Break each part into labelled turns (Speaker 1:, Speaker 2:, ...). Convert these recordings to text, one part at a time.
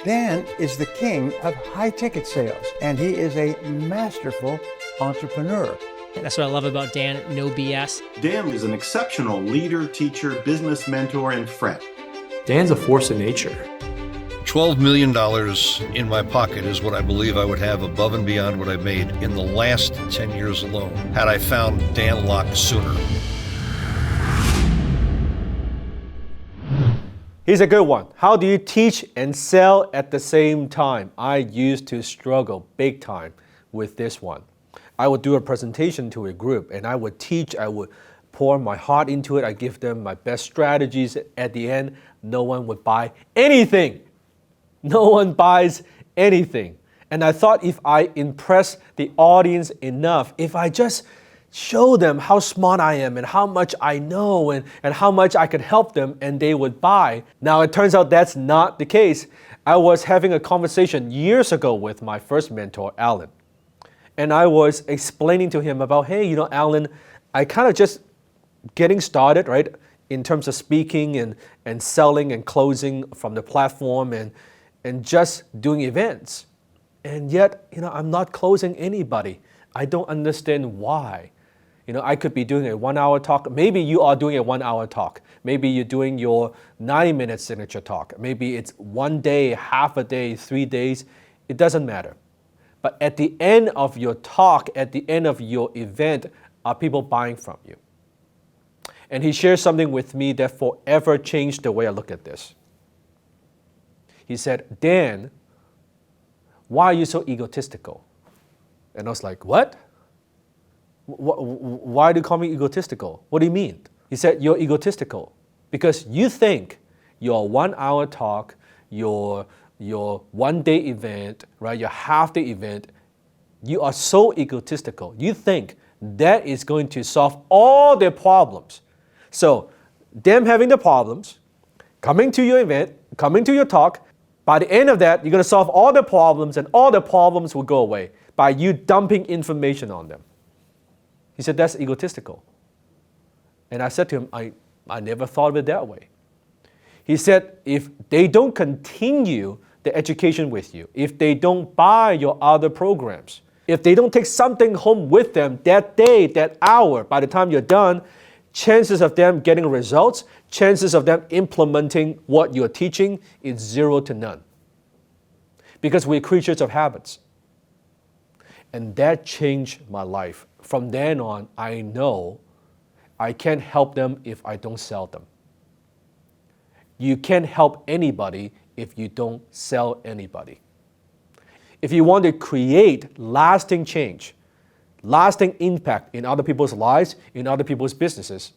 Speaker 1: Dan is the king of high-ticket sales, and he is a masterful entrepreneur.
Speaker 2: That's what I love about Dan, no BS.
Speaker 3: Dan is an exceptional leader, teacher, business mentor, and friend.
Speaker 4: Dan's a force of nature.
Speaker 5: $12 million in my pocket is what I believe I would have above and beyond what I've made in the last 10 years alone, had I found Dan Locke sooner.
Speaker 6: Here's a good one. How do you teach and sell at the same time? I used to struggle big time with this one. I would do a presentation to a group and I would teach, I would pour my heart into it, I give them my best strategies. At the end, no one would buy anything. No one buys anything. And I thought if I impress the audience enough, if I just show them how smart I am and how much I know and how much I could help them and they would buy. Now it turns out that's not the case. I was having a conversation years ago with my first mentor, Alan. And I was explaining to him about, hey, Alan, I kind of just getting started, right? In terms of speaking and selling and closing from the platform and just doing events. And yet, I'm not closing anybody. I don't understand why. I could be doing a 1 hour talk. Maybe you are doing a 1 hour talk. Maybe you're doing your 90-minute signature talk. Maybe it's 1 day, half a day, 3 days. It doesn't matter. But at the end of your talk, at the end of your event, are people buying from you? And he shared something with me that forever changed the way I look at this. He said, Dan, why are you so egotistical? And I was like, what? Why do you call me egotistical? What do you mean? He said, you're egotistical because you think your 1 hour talk, your 1 day event, right, your half day event, you are so egotistical. You think that is going to solve all their problems. So them having the problems, coming to your event, coming to your talk, by the end of that, you're going to solve all the problems and all the problems will go away by you dumping information on them. He said, that's egotistical. And I said to him, I never thought of it that way. He said, if they don't continue the education with you, if they don't buy your other programs, if they don't take something home with them that day, that hour, by the time you're done, chances of them getting results, chances of them implementing what you're teaching is 0 to none. Because we're creatures of habits. And that changed my life. From then on, I know I can't help them if I don't sell them. You can't help anybody if you don't sell anybody. If you want to create lasting change, lasting impact in other people's lives, in other people's businesses,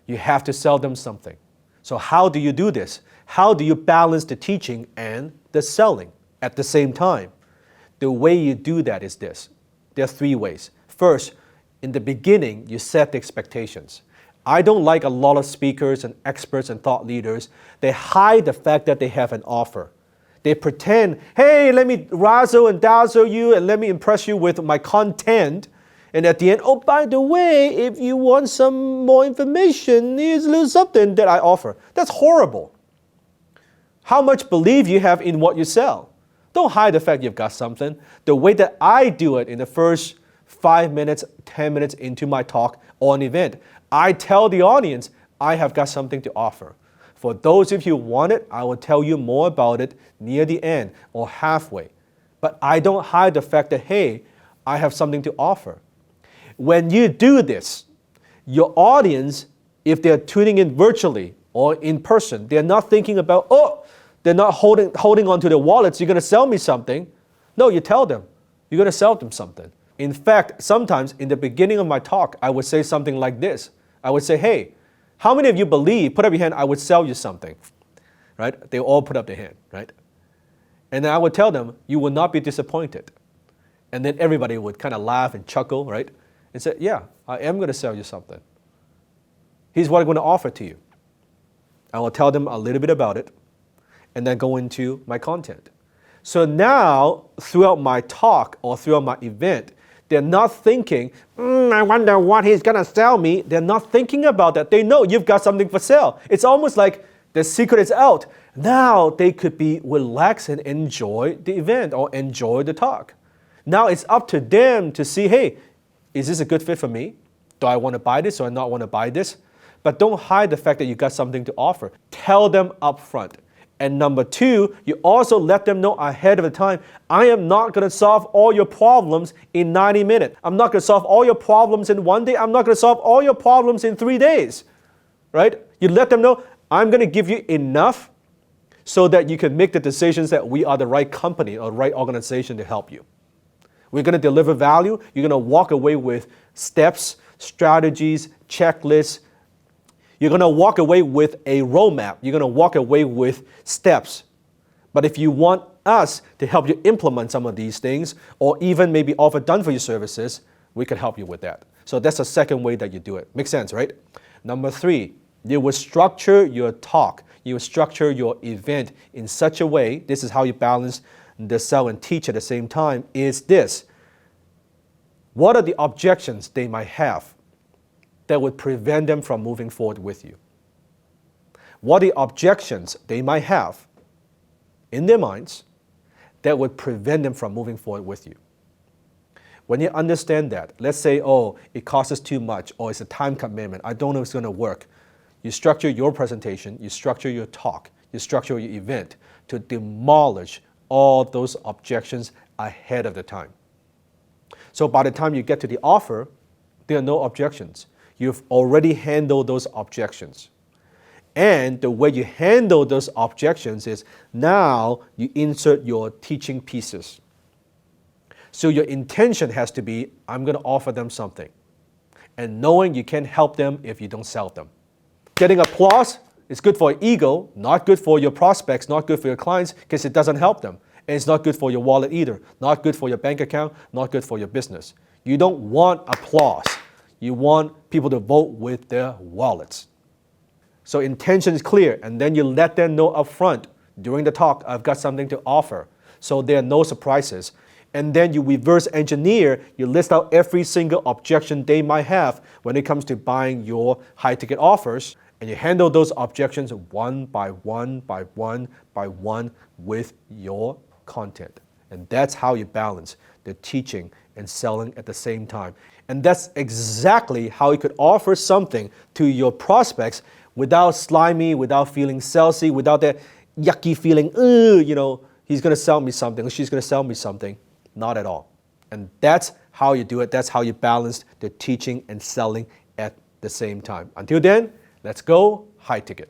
Speaker 6: you have to sell them something. So how do you do this? How do you balance the teaching and the selling at the same time? The way you do that is this. There are 3 ways. First, in the beginning, you set the expectations. I don't like a lot of speakers and experts and thought leaders. They hide the fact that they have an offer. They pretend, hey, let me razzle and dazzle you and let me impress you with my content. And at the end, oh, by the way, if you want some more information, here's a little something that I offer. That's horrible. How much belief you have in what you sell? Don't hide the fact you've got something. The way that I do it in the first 5 minutes, 10 minutes into my talk or an event, I tell the audience I have got something to offer. For those of you who want it, I will tell you more about it near the end or halfway. But I don't hide the fact that, hey, I have something to offer. When you do this, your audience, if they're tuning in virtually or in person, they're not thinking about, they're not holding on to their wallets, you're going to sell me something. No, you tell them, you're going to sell them something. In fact, sometimes in the beginning of my talk, I would say something like this. I would say, hey, how many of you believe, put up your hand, I would sell you something, right? They all put up their hand, right? And then I would tell them, you will not be disappointed. And then everybody would kind of laugh and chuckle, right? And say, yeah, I am going to sell you something. Here's what I'm going to offer to you. I will tell them a little bit about it and then go into my content. So now, throughout my talk or throughout my event, they're not thinking, I wonder what he's going to sell me. They're not thinking about that. They know you've got something for sale. It's almost like the secret is out. Now they could be relaxed and enjoy the event or enjoy the talk. Now it's up to them to see, hey, is this a good fit for me? Do I want to buy this or not want to buy this? But don't hide the fact that you got something to offer. Tell them up front. And number two, you also let them know ahead of the time, I am not going to solve all your problems in 90 minutes. I'm not going to solve all your problems in 1 day. I'm not going to solve all your problems in 3 days, right? You let them know, I'm going to give you enough so that you can make the decisions that we are the right company or right organization to help you. We're going to deliver value. You're going to walk away with steps, strategies, checklists. You're going to walk away with a roadmap. You're going to walk away with steps. But if you want us to help you implement some of these things, or even maybe offer done-for-you services, we can help you with that. So that's the second way that you do it. Makes sense, right? Number three, you will structure your talk. You will structure your event in such a way, this is how you balance the sell and teach at the same time, is this. What are the objections they might have that would prevent them from moving forward with you? What are the objections they might have in their minds that would prevent them from moving forward with you? When you understand that, let's say, oh, it costs us too much, or it's a time commitment, I don't know if it's going to work. You structure your presentation, you structure your talk, you structure your event to demolish all those objections ahead of the time. So by the time you get to the offer, there are no objections. You've already handled those objections. And the way you handle those objections is now you insert your teaching pieces. So your intention has to be, I'm going to offer them something. And knowing you can't help them if you don't sell them. Getting applause is good for your ego, not good for your prospects, not good for your clients, because it doesn't help them. And it's not good for your wallet either, not good for your bank account, not good for your business. You don't want applause. You want people to vote with their wallets. So intention is clear, and then you let them know up front during the talk, I've got something to offer. So there are no surprises. And then you reverse engineer, you list out every single objection they might have when it comes to buying your high-ticket offers, and you handle those objections one by one by one by one with your content. And that's how you balance the teaching and selling at the same time. And that's exactly how you could offer something to your prospects without slimy, without feeling salesy, without that yucky feeling, he's going to sell me something, or she's going to sell me something. Not at all. And that's how you do it. That's how you balance the teaching and selling at the same time. Until then, let's go high ticket.